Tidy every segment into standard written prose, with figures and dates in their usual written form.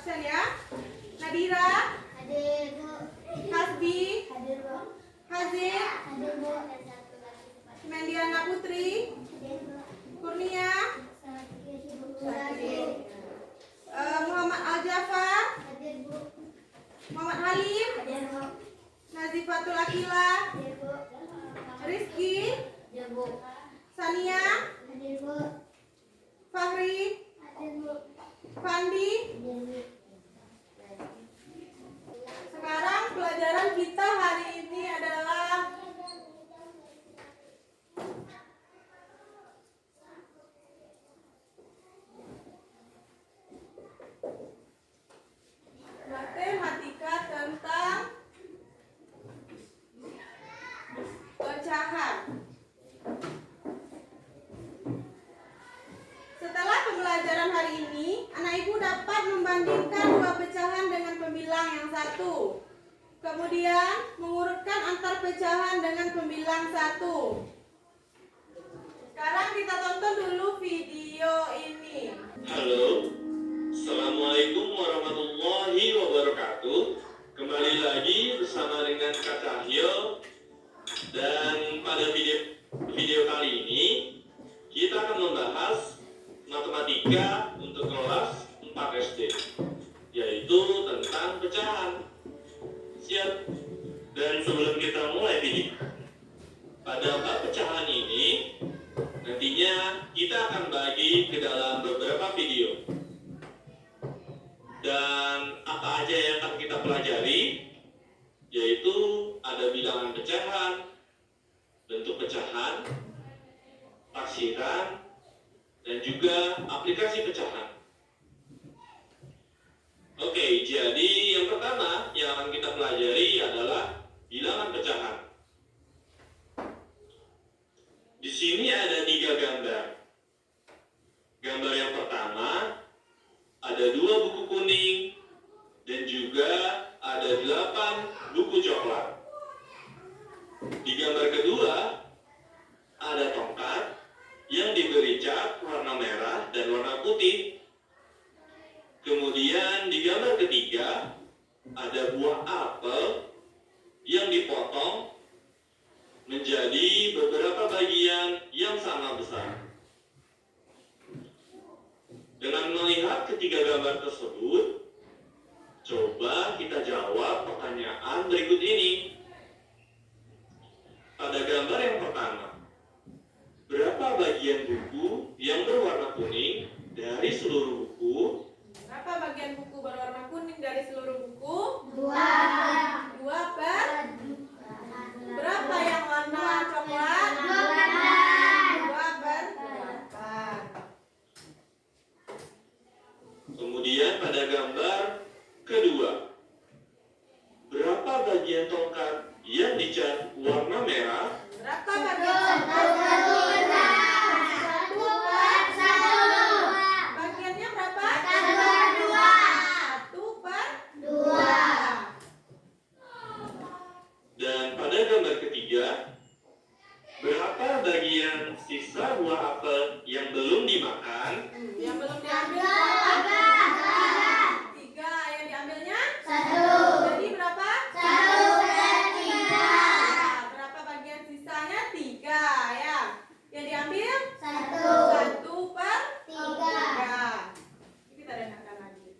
Absen ya. Nadira. Hadir, Bu. Hasbi. Hadir, Bu. Hazim. Hadir, Bu. Mendiana Putri. Hadir, Bu. Kurnia. Hadir. Muhammad Al-Jafar. Hadir, Bu. Muhammad Halim. Hadir, Bu. Nazifatul Akila. Hadir, Bu. Rizky. Hadir, Bu. Sania. Hadir, Bu. Fahri. Hadir, Bu. Fandi. Hadir, Bu. Sekarang pelajaran kita hari ini adalah matematika tentang pecahan. Setelah pembelajaran hari ini, anak ibu dapat membandingkan dua pecahan dengan pembilang yang satu. Kemudian mengurutkan antar pecahan dengan pembilang satu. Sekarang kita tonton dulu video ini. Halo, Assalamualaikum warahmatullahi wabarakatuh. Kembali lagi bersama dengan Kak Cahyo. Dan pada video kali ini kita akan membahas matematika untuk kelas 4 SD, yaitu tentang pecahan. Siap? Dan sebelum kita mulai video, pada bab pecahan ini nantinya kita akan bagi ke dalam beberapa video. Dan apa aja yang akan kita pelajari, yaitu ada bilangan pecahan, bentuk pecahan, taksiran, dan juga aplikasi pecahan. Oke, jadi yang pertama yang akan kita pelajari adalah bilangan pecahan. Di sini ada 3 gambar. Gambar yang pertama ada 2 buku kuning dan juga ada 8 buku coklat. Di gambar kedua ada tongkat yang diberi cat warna merah dan warna putih. Kemudian di gambar ketiga ada buah apel yang dipotong menjadi beberapa bagian yang sama besar. Dengan melihat ketiga gambar tersebut, coba kita jawab pertanyaan berikut ini. Pada gambar yang pertama, berapa bagian buku yang berwarna kuning dari seluruh buku? Berapa bagian buku berwarna kuning dari seluruh buku? 2. 2 per. Berapa yang warna coklat? 2 per 8. Kemudian pada gambar kedua, berapa bagian tongkat yang dicat warna merah? Berapa bagian tongkat? 1 per 1. Bagiannya berapa? 1 per 2. Dan pada gambar ketiga, berapa bagian sisa buah apel yang belum dimakan? Yang belum diambil berapa? 3. Yang diambilnya? 1. Jadi berapa? 1 per 3. Berapa bagian sisanya? 3 ya. Yang diambil? 1. 1 per 3. 3. Kita dengarkan lagi.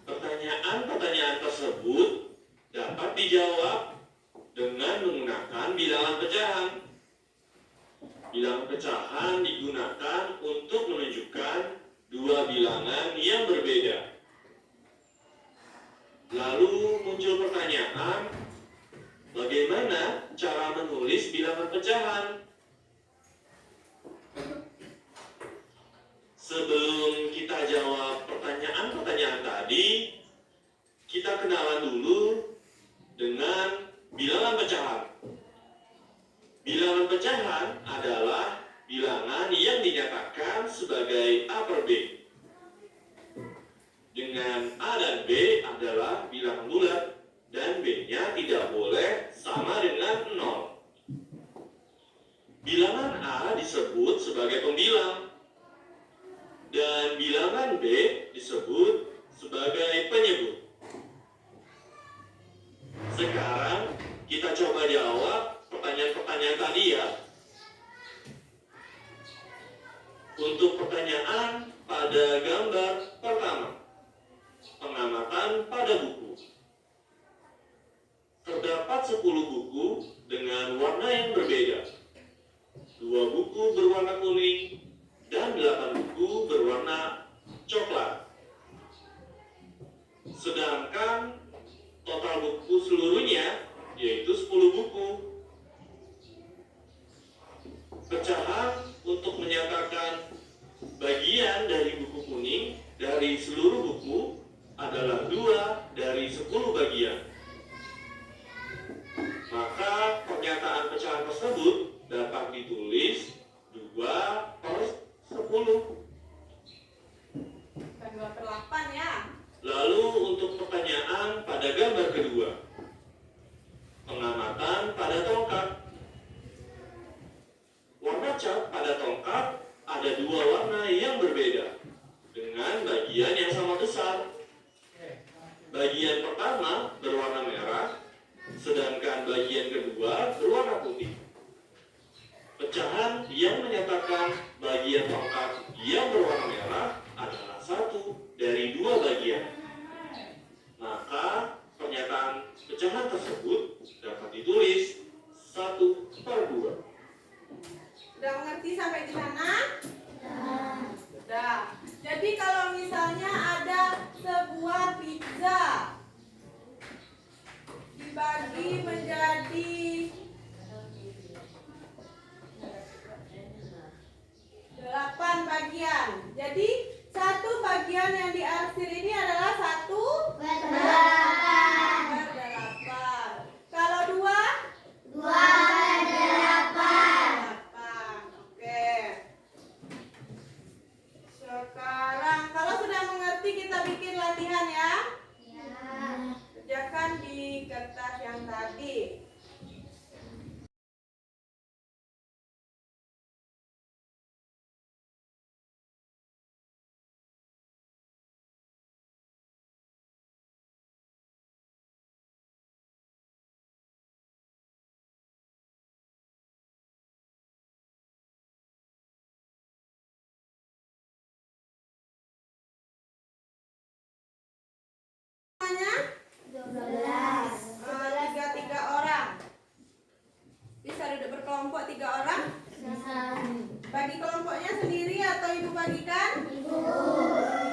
Pertanyaan-pertanyaan tersebut dapat dijawab dengan menggunakan bilangan pecahan. Bilangan pecahan digunakan untuk menunjukkan dua bilangan yang berbeda. Lalu muncul pertanyaan, bagaimana cara menulis bilangan pecahan? Sebelum kita jawab pertanyaan-pertanyaan tadi, kita kenalan dulu dengan bilangan pecahan. Bilangan pecahan adalah bilangan yang dinyatakan sebagai A per B. Dengan A dan B adalah bilangan bulat dan B-nya tidak boleh sama dengan 0. Bilangan A disebut sebagai pembilang dan bilangan B disebut sebagai penyebut. Sekarang kita coba jawab pertanyaan-pertanyaan tadi ya. Untuk pertanyaan pada gambar pertama, pengamatan pada buku. Terdapat 10 buku dengan warna yang berbeda. 2 buku berwarna kuning dan 8 buku berwarna coklat. Sedangkan total buku seluruhnya yaitu 10 buku. Pecahan untuk menyatakan bagian dari buku kuning dari seluruh buku adalah 2 dari 10 bagian. Maka pernyataan pecahan tersebut dapat ditulis 2/10. Bukan 2/8 ya. Lalu untuk pertanyaan pada gambar kedua, pengamatan pada tongkat. Warna cat pada tongkat ada 2 warna yang berbeda dengan bagian yang sama besar. Bagian pertama berwarna merah, sedangkan bagian kedua berwarna putih. Pecahan yang menyatakan bagian tongkat yang berwarna merah adalah 1 dari 2 bagian. Maka pernyataan pecahan tersebut dapat ditulis 1/2. Sudah mengerti sampai di sana? Sudah. Jadi kalau misalnya ada sebuah pizza dibagi menjadi 8 bagian. Jadi satu bagian yang diarsir ini adalah 1/8. Kalau 2? 2/8. Oke. Sekarang kalau sudah mengerti kita bikin latihan ya. Kerjakan di kertas yang tadi. Semuanya 3 orang. Bisa duduk berkelompok 3 orang? Bagi kelompoknya sendiri atau ibu bagikan?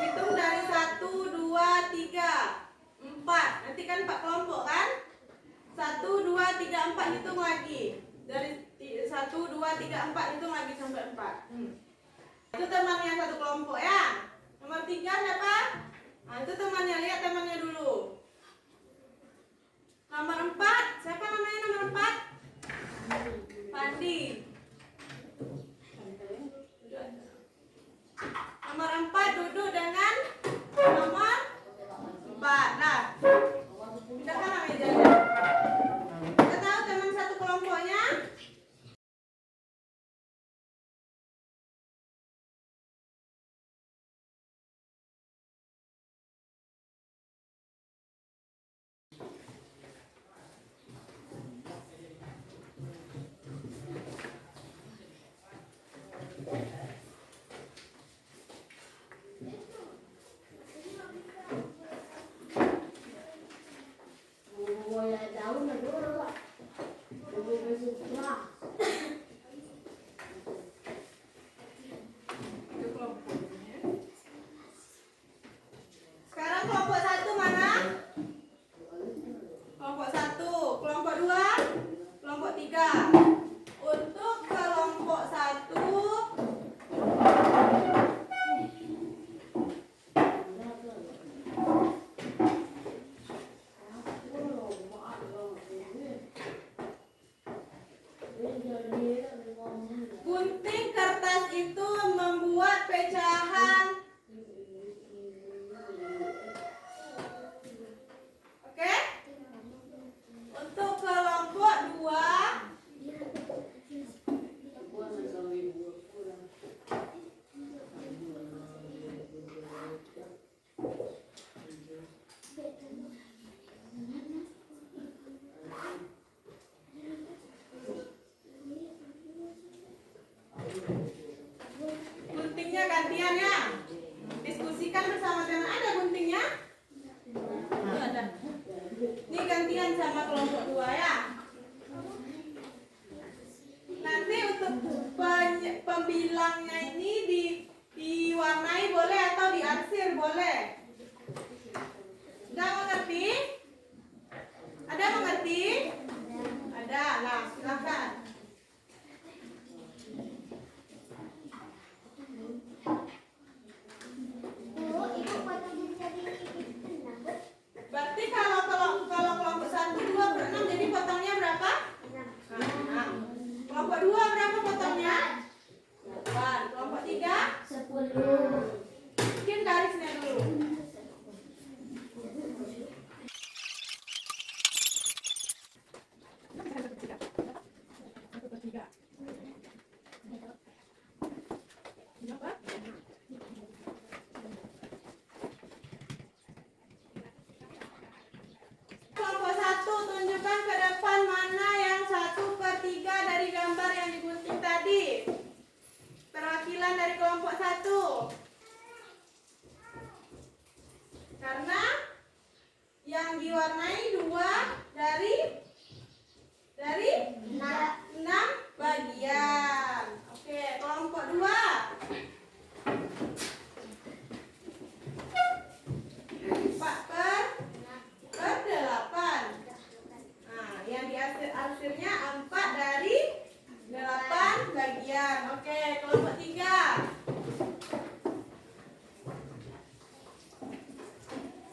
Hitung dari 1, 2, 3, 4. Nanti kan 4 kelompok kan? 1, 2, 3, 4 hitung lagi. Dari 1, 2, 3, 4 hitung lagi sampai 4. Itu temannya satu kelompok ya. Nomor 3 siapa? Nah, itu temannya, lihat temannya dulu. Nomor 4, siapa namanya nomor 4? Pandi. Nomor 4 duduk dengan nomor 4. Nah, pindahkan mejanya. Kita tahu teman satu kelompoknya. Sekarang kelompok 1 mana? Kelompok 1, kelompok 2, kelompok 3. Untuk kelompok 1 gunting kertas itu membuat pecahan. Oke? Untuk kelompok 2 gunting sama kelompok 2 ya. Nanti untuk pembilangnya ini diwarnai boleh atau diarsir boleh. Sudah mengerti? Ada mengerti? Ada. Nah, silakan. Berarti kalau kelompok 1 2/6 jadi potongnya berapa? 6. Kelompok 2 berapa potongnya? 8. Kelompok 3? 10. Bikin garisnya dulu. Kelompok 1 tunjukkan ke depan mana yang 1/3 dari gambar yang digunting tadi. Perwakilan dari kelompok 1. Karena yang diwarnai 2 dari 6 bagian. Oke, kelompok 2. 4/8. Nah, yang diarsirnya 4 dari 8 bagian. Oke, kelompok 3.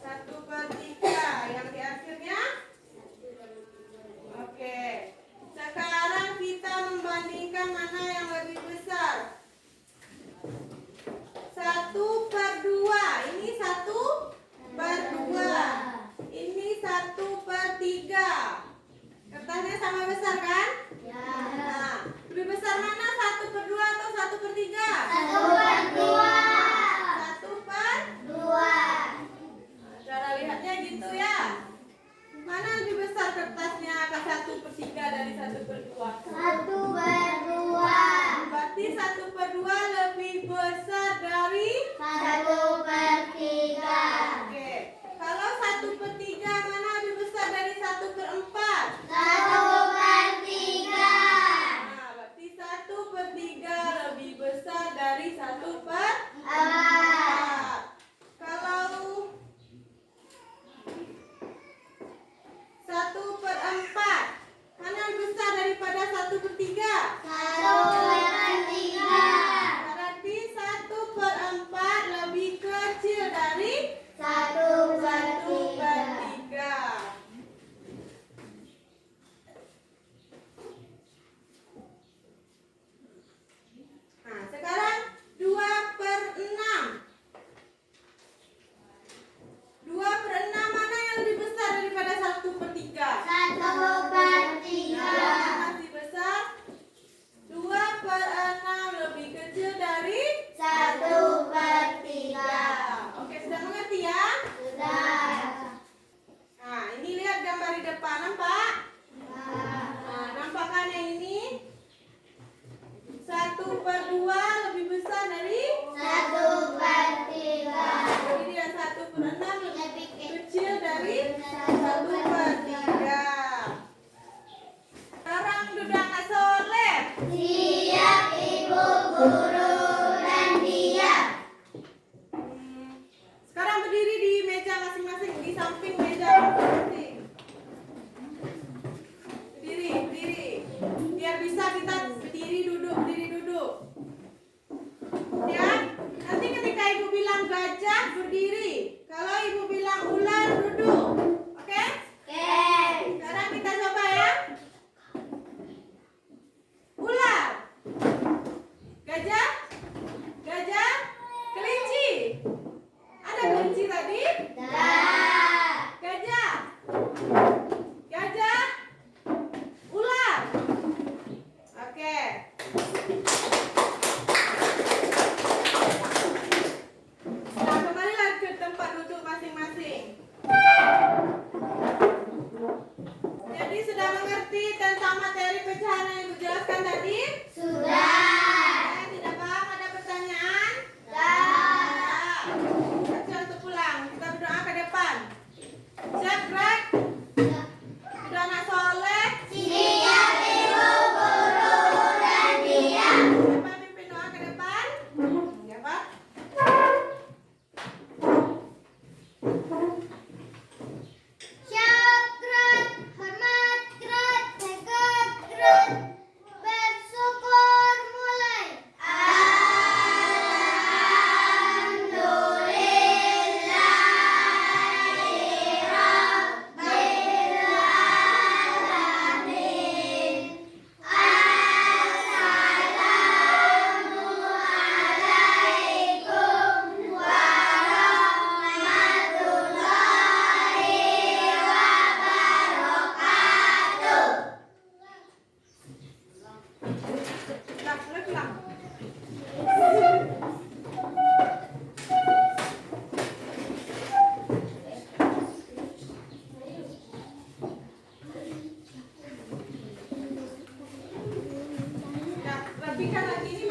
1/3 yang diarsirnya. Oke. Sekarang kita membandingkan mana yang lebih besar. 1/2. Ini 1/2. Ini 1/3. Kertasnya sama besar kan? Ya. Nah, lebih besar mana 1/2 atau 1/3? 1/2. 1/2. Cara lihatnya gitu ya. Mana lebih besar kertasnya ke 1/3 dari 1/2? 1/2. Berarti 1/2 lebih besar dari 1/3. Oke. Kalau 1/3 mana lebih besar dari 1/4? 1/3. Nah, berarti 1/3 lebih besar dari 1/4. Kalau 1/4 mana lebih besar daripada 1/3? 1/3. Berarti 1/4 lebih kecil dari 1/3. 1/3. Nah, sekarang 2/6. 2/6 mana yang lebih besar daripada 1/3? 1/3. Masih besar. 2/6 lebih kecil dari 1/3. Oke, sudah mengerti ya? Sudah. Nah, ini lihat gambar di depan, nampak? Nah, nampak kan yang ini? 1/2 lebih besar dari 1/3. Jadi dia 1/6 lebih kecil dari 1/3. Sekarang duduk anak soleh. Siap Ibu Guru dan diam. Sekarang berdiri di meja masing-masing, di samping meja masing-masing. Berdiri. Biar bisa kita berdiri duduk. Ya, nanti ketika ibu bilang gajah berdiri, kalau ibu bilang ular duduk. Oke? Oke. Sekarang kita coba ya. Ular, gajah, kelinci. Ada kelinci tadi? Dah. Gajah, ular. Oke. Nah, kembalilah ke tempat duduk masing-masing. Jadi sudah mengerti tentang materi pecahan yang ibu jelaskan tadi? Sudah. Tidak paham, ada pertanyaan? Dah. Kita untuk pulang. Kita berdoa ke depan. Siap, gerak. belakang. Nah, rapikan lagi ini